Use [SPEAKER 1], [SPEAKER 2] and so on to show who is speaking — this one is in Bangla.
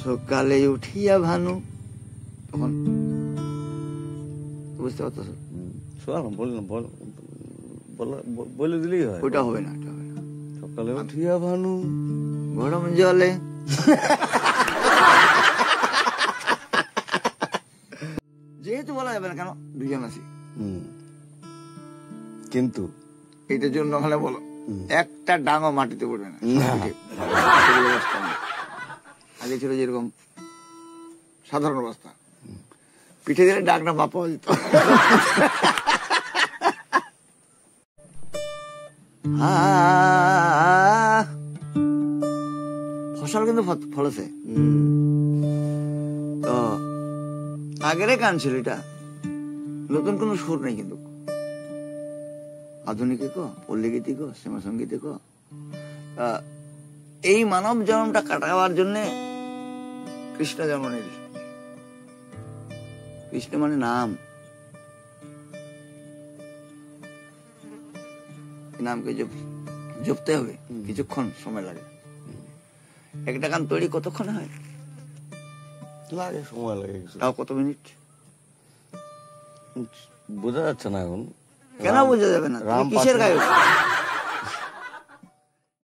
[SPEAKER 1] সকালে উঠিয়া ভানু, তখন বুঝতে পারতো?
[SPEAKER 2] বলে দিলেই হয়।
[SPEAKER 1] ওটা হবে না।
[SPEAKER 2] সকালে উঠিয়া ভানু
[SPEAKER 1] গরম জলে যেহেতু বলা যাবে না, কেন দুজন আছি।
[SPEAKER 2] কিন্তু
[SPEAKER 1] এটার জন্য হলে বলো একটা ডাঙও মাটিতে পড়বে না। আগে ছিল যেরকম সাধারণ অবস্থা, পিঠে দিলে ডাকনা বাপ পাওয়া যেত। ফসল কিন্তু ফলেছে। তো আগের গান ছিল এটা, নতুন কোন সুর নেই কিন্তু। আধুনিকে কো, পল্লী গীতি কো, শ্যামা সঙ্গীতে কো, এই মানব জন্মটা কাটাবার জন্য কৃষ্ণ জন্ম নিল। কৃষ্ণ মানে নাম, নামকে জপতে হবে, কিছুক্ষণ সময় লাগে। একটা গান তৈরি কতক্ষণ হয়?
[SPEAKER 2] লাগে, সময় লাগে।
[SPEAKER 1] তাও কত মিনিট
[SPEAKER 2] বোঝা যাচ্ছে না এখন।
[SPEAKER 1] কেন বোঝা যাবে না? কিসের গায়ক?